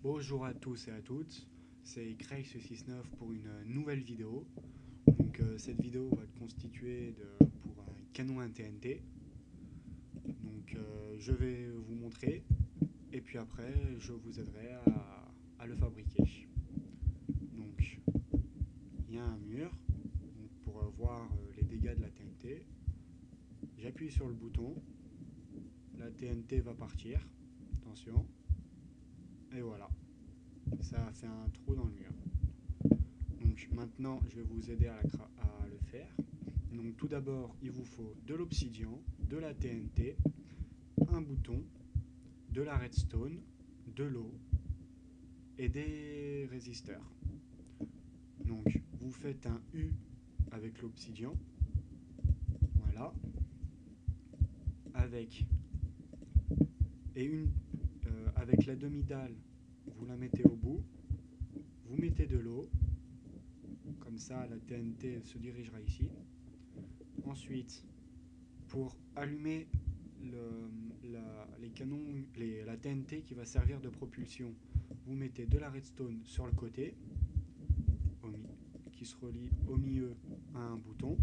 Bonjour à tous et à toutes, c'est Craig69 pour une nouvelle vidéo. Cette vidéo va être constituée pour un canon TNT. Je vais vous montrer et puis après je vous aiderai à le fabriquer. Donc il y a un mur pour voir les dégâts de la TNT. J'appuie sur le bouton, la TNT va partir, attention, et voilà, ça a fait un trou dans le mur. Donc maintenant, je vais vous aider à le faire. Donc tout d'abord, il vous faut de l'obsidian, de la TNT, un bouton, de la redstone, de l'eau et des résisteurs. Donc vous faites un U avec l'obsidian, voilà, avec avec la demi-dalle, vous la mettez au bout, vous mettez de l'eau, comme ça la TNT se dirigera ici. Ensuite, pour allumer les canons, la TNT qui va servir de propulsion, vous mettez de la redstone sur le côté, qui se relie au milieu à un bouton.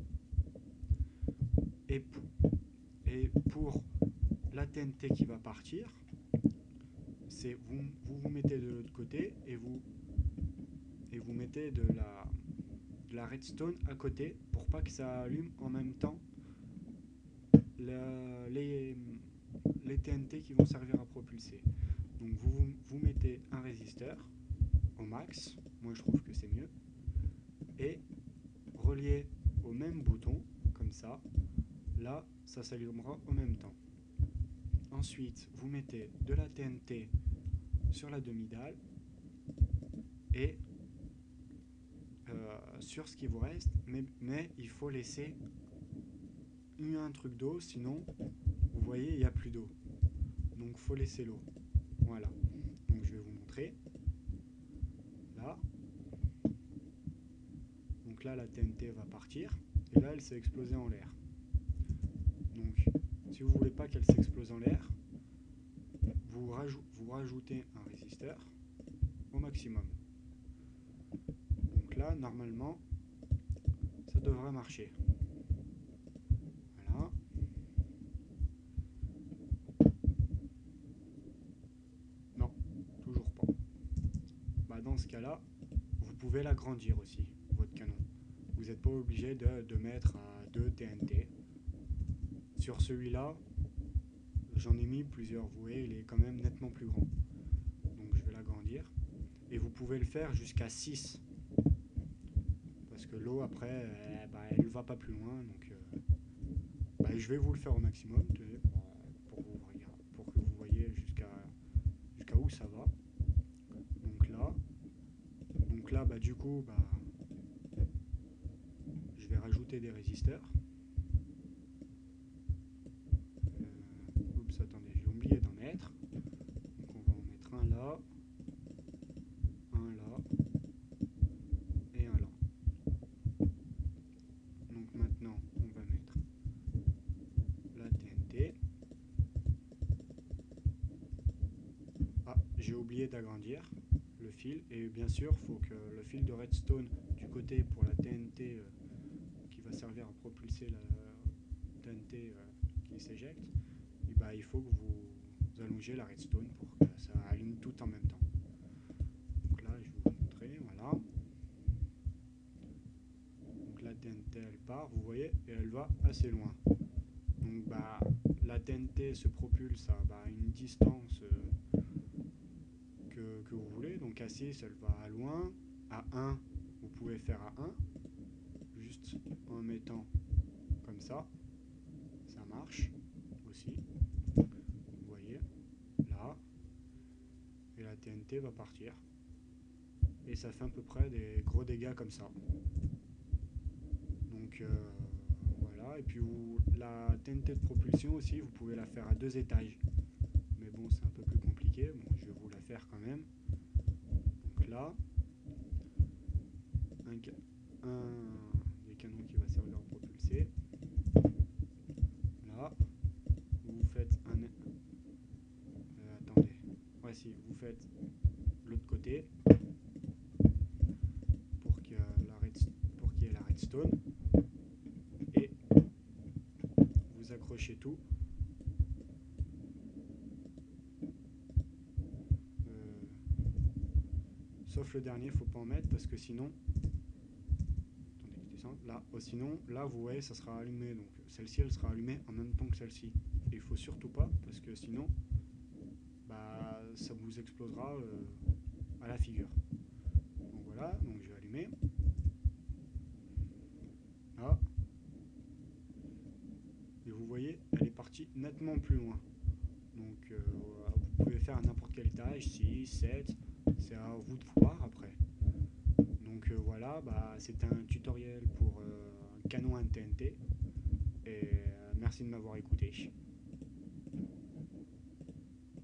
Et pour la TNT qui va partir, c'est vous mettez de l'autre côté et vous mettez de la redstone à côté pour pas que ça allume en même temps les TNT qui vont servir à propulser. Donc vous mettez un résisteur au max, moi je trouve que c'est mieux, et relié au même bouton, comme ça, là ça s'allumera en même temps. Ensuite vous mettez de la TNT sur la demi-dalle et sur ce qui vous reste, mais il faut laisser un truc d'eau, sinon vous voyez il n'y a plus d'eau, donc il faut laisser l'eau. Voilà, donc je vais vous montrer là. Donc là la TNT va partir et là elle s'est explosée en l'air. Donc si vous ne voulez pas qu'elle s'explose en l'air, vous rajoutez un résisteur au maximum. Donc là normalement ça devrait marcher. Voilà. Non, toujours pas. Dans ce cas-là, vous pouvez l'agrandir aussi, votre canon. Vous n'êtes pas obligé de mettre 2 TNT. Sur celui-là, j'en ai mis plusieurs, vous voyez, il est quand même nettement plus grand. Donc je vais l'agrandir. Et vous pouvez le faire jusqu'à 6. Parce que l'eau, après, elle ne va pas plus loin. Donc je vais vous le faire au maximum pour que vous voyez jusqu'à où ça va. Donc là, du coup, je vais rajouter des résisteurs. Oups, attendez, j'ai oublié d'en mettre. Donc on va en mettre un là, et un là. Donc maintenant, on va mettre la TNT. Ah, j'ai oublié d'agrandir le fil. Et bien sûr, il faut que le fil de redstone du côté pour la TNT qui va servir à propulser la TNT qui s'éjecte, il faut que vous allongez la redstone pour que ça allume tout en même temps. Donc là, je vais vous montrer, voilà. Donc la TNT, elle part, vous voyez, et elle va assez loin. Donc la TNT se propulse à une distance que vous voulez. Donc à 6, elle va loin. À 1, vous pouvez faire à 1, juste en mettant comme ça marche aussi. Vous voyez, là. Et la TNT va partir. Et ça fait à peu près des gros dégâts comme ça. Donc voilà. Et puis la TNT de propulsion aussi, vous pouvez la faire à 2 étages. Mais bon, c'est un peu plus compliqué. Bon, je vais vous la faire quand même. Donc là, un des canons qui va servir à propulser. Là, vous faites attendez. Voici, vous faites le TNT pour qu'il y ait la redstone. Et vous accrochez tout. Sauf le dernier, faut pas en mettre parce que sinon... Là, sinon, là, vous voyez, ça sera allumé. Donc, celle-ci, elle sera allumée en même temps que celle-ci. Et il faut surtout pas, parce que sinon, bah, ça vous explosera à la figure. Donc voilà, donc je vais allumer. Là. Et vous voyez, elle est partie nettement plus loin. Donc, vous pouvez faire à n'importe quel étage, 6, 7, c'est à vous de voir après. Donc voilà, bah, c'était un tutoriel pour un canon TNT et merci de m'avoir écouté.